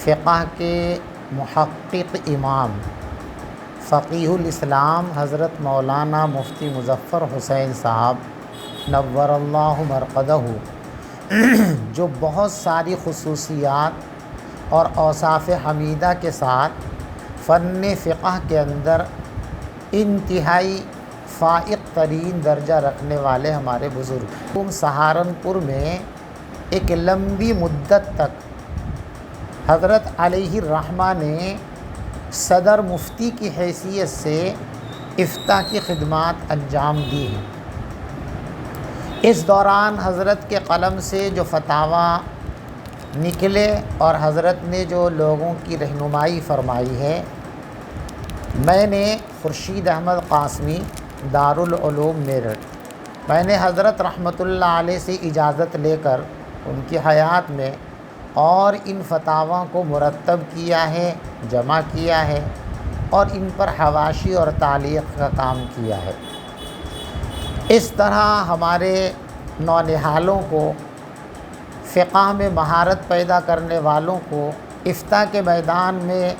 فقہ کے محقق امام فقیہ الاسلام حضرت مولانا مفتی مظفر حسین صاحب نور اللہ مرقدہ، جو بہت ساری خصوصیات اور اوصاف حمیدہ کے ساتھ فن فقہ کے اندر انتہائی فائق ترین درجہ رکھنے والے ہمارے بزرگ، سہارنپور میں ایک لمبی مدت تک حضرت علیہ الرحمہ نے صدر مفتی کی حیثیت سے افتاء کی خدمات انجام دی ہیں۔ اس دوران حضرت کے قلم سے جو فتاویٰ نکلے اور حضرت نے جو لوگوں کی رہنمائی فرمائی ہے، میں نے خورشید احمد قاسمی دارالعلوم میرٹھ، میں نے حضرت رحمۃ اللہ علیہ سے اجازت لے کر ان کی حیات میں اور ان فتاویٰ کو مرتب کیا ہے، جمع کیا ہے اور ان پر حواشی اور تعلیق کا کام کیا ہے۔ اس طرح ہمارے نونہالوں کو، فقہ میں مہارت پیدا کرنے والوں کو، افتاء کے میدان میں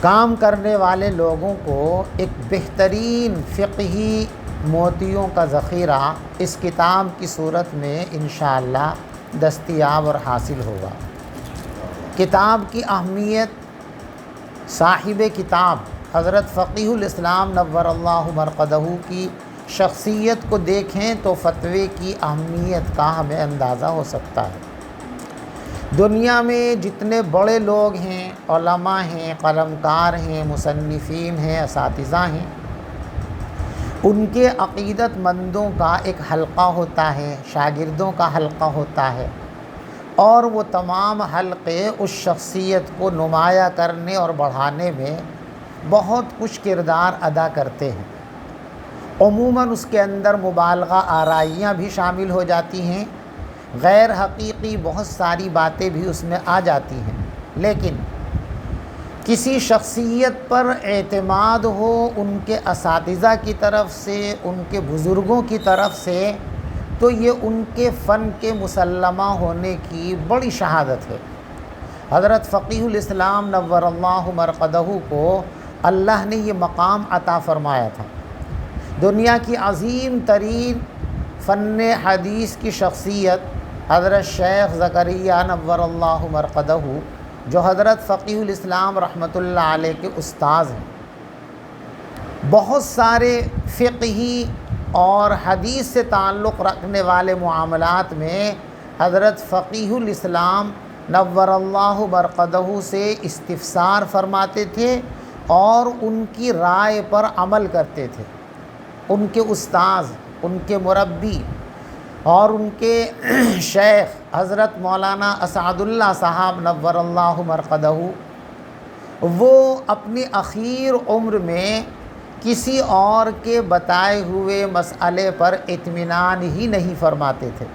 کام کرنے والے لوگوں کو ایک بہترین فقہی موتیوں کا ذخیرہ اس کتاب کی صورت میں انشاءاللہ دستیاب اور حاصل ہوگا۔ کتاب کی اہمیت، صاحب کتاب حضرت فقیہ الاسلام نور اللہ مرقدہ کی شخصیت کو دیکھیں تو فتوے کی اہمیت کا ہمیں اندازہ ہو سکتا ہے۔ دنیا میں جتنے بڑے لوگ ہیں، علماء ہیں، قلمکار ہیں، مصنفین ہیں، اساتذہ ہیں، ان کے عقیدت مندوں کا ایک حلقہ ہوتا ہے، شاگردوں کا حلقہ ہوتا ہے، اور وہ تمام حلقے اس شخصیت کو نمایاں کرنے اور بڑھانے میں بہت کچھ کردار ادا کرتے ہیں۔ عموماً اس کے اندر مبالغہ آرائیاں بھی شامل ہو جاتی ہیں، غیر حقیقی بہت ساری باتیں بھی اس میں آ جاتی ہیں، لیکن کسی شخصیت پر اعتماد ہو ان کے اساتذہ کی طرف سے، ان کے بزرگوں کی طرف سے، تو یہ ان کے فن کے مسلمہ ہونے کی بڑی شہادت ہے۔ حضرت فقیہ الاسلام نور اللہ مرقدہ کو اللہ نے یہ مقام عطا فرمایا تھا۔ دنیا کی عظیم ترین فن حدیث کی شخصیت حضرت شیخ زکریا نور اللہ مرقدہ، جو حضرت فقیہ الاسلام رحمۃ اللہ علیہ کے استاذ ہیں، بہت سارے فقہی اور حدیث سے تعلق رکھنے والے معاملات میں حضرت فقیہ الاسلام نور اللہ مرقدہ سے استفسار فرماتے تھے اور ان کی رائے پر عمل کرتے تھے۔ ان کے استاذ، ان کے مربی اور ان کے شیخ حضرت مولانا اسعد اللہ صاحب نور اللہ مرقدہ، وہ اپنی اخیر عمر میں کسی اور کے بتائے ہوئے مسئلے پر اطمینان ہی نہیں فرماتے تھے۔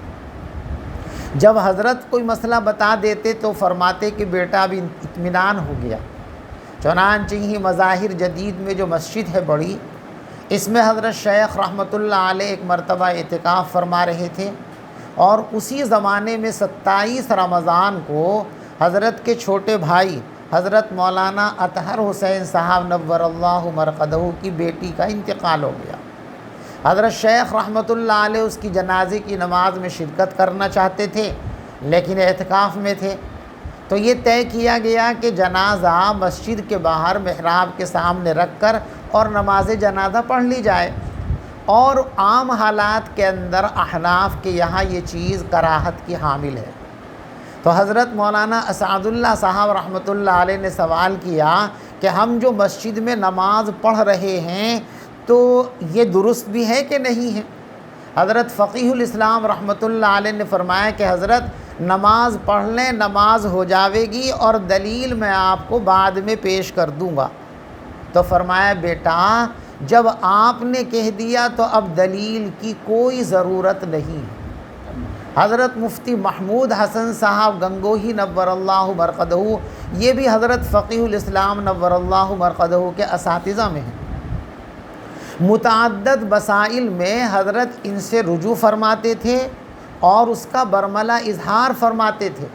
جب حضرت کوئی مسئلہ بتا دیتے تو فرماتے کہ بیٹا ابھی اطمینان ہو گیا۔ چنانچہ ہی مظاہر جدید میں جو مسجد ہے بڑی، اس میں حضرت شیخ رحمۃ اللہ علیہ ایک مرتبہ اعتکاف فرما رہے تھے، اور اسی زمانے میں 27 رمضان کو حضرت کے چھوٹے بھائی حضرت مولانا اطہر حسین صاحب نور اللہ مرقدہ کی بیٹی کا انتقال ہو گیا۔ حضرت شیخ رحمۃ اللہ علیہ اس کی جنازے کی نماز میں شرکت کرنا چاہتے تھے، لیکن اعتکاف میں تھے، تو یہ طے کیا گیا کہ جنازہ مسجد کے باہر محراب کے سامنے رکھ کر اور نماز جنازہ پڑھ لی جائے، اور عام حالات کے اندر احناف کے یہاں یہ چیز کراہت کی حامل ہے۔ تو حضرت مولانا اسعد اللہ صاحب رحمۃ اللہ علیہ نے سوال کیا کہ ہم جو مسجد میں نماز پڑھ رہے ہیں تو یہ درست بھی ہے کہ نہیں ہے؟ حضرت فقیہ الاسلام رحمۃ اللہ علیہ نے فرمایا کہ حضرت نماز پڑھ لیں، نماز ہو جاوے گی اور دلیل میں آپ کو بعد میں پیش کر دوں گا۔ تو فرمایا بیٹا جب آپ نے کہہ دیا تو اب دلیل کی کوئی ضرورت نہیں ہے۔ حضرت مفتی محمود حسن صاحب گنگوہی نور اللہ مرقدہ، یہ بھی حضرت فقیہ الاسلام نور اللہ مرقدہ کے اساتذہ میں ہیں۔ متعدد مسائل میں حضرت ان سے رجوع فرماتے تھے اور اس کا برملا اظہار فرماتے تھے۔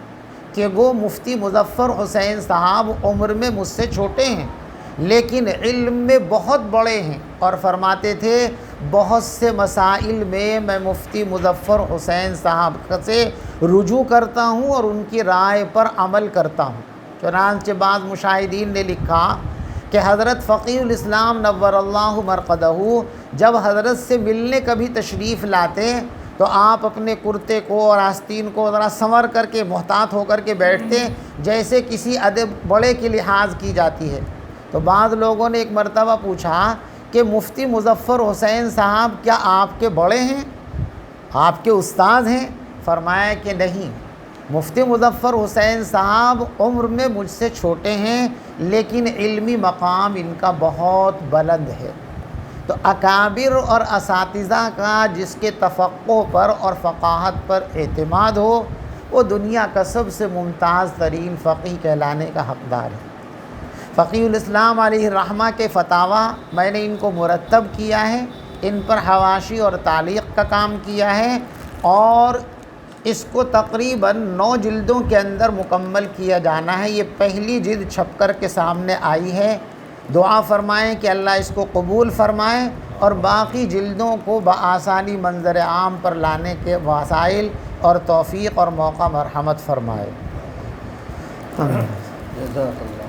کہ وہ مفتی مظفر حسین صاحب عمر میں مجھ سے چھوٹے ہیں لیکن علم میں بہت بڑے ہیں، اور فرماتے تھے بہت سے مسائل میں مفتی مظفر حسین صاحب سے رجوع کرتا ہوں اور ان کی رائے پر عمل کرتا ہوں۔ چنانچہ بعض مشاہدین نے لکھا کہ حضرت فقیہ الاسلام نور اللہ مرقدہ جب حضرت سے ملنے کبھی تشریف لاتے تو آپ اپنے کرتے کو اور آستین کو ذرا سنور کر کے محتاط ہو کر کے بیٹھتے، جیسے کسی ادب بڑے کی لحاظ کی جاتی ہے۔ تو بعض لوگوں نے ایک مرتبہ پوچھا کہ مفتی مظفر حسین صاحب کیا آپ کے بڑے ہیں، آپ کے استاد ہیں؟ فرمایا کہ نہیں، مفتی مظفر حسین صاحب عمر میں مجھ سے چھوٹے ہیں لیکن علمی مقام ان کا بہت بلند ہے۔ تو اکابر اور اساتذہ کا جس کے تفقہ پر اور فقاہت پر اعتماد ہو وہ دنیا کا سب سے ممتاز ترین فقیہ کہلانے کا حقدار ہے۔ فقیہ الاسلام علیہ الرحمہ کے فتاویٰ میں نے ان کو مرتب کیا ہے، ان پر حواشی اور تعلیق کا کام کیا ہے، اور اس کو تقریباً 9 جلدوں کے اندر مکمل کیا جانا ہے۔ یہ پہلی جلد چھپ کر کے سامنے آئی ہے۔ دعا فرمائیں کہ اللہ اس کو قبول فرمائے اور باقی جلدوں کو بآسانی منظر عام پر لانے کے وسائل اور توفیق اور موقع مرحمت فرمائے۔ جزاک اللہ۔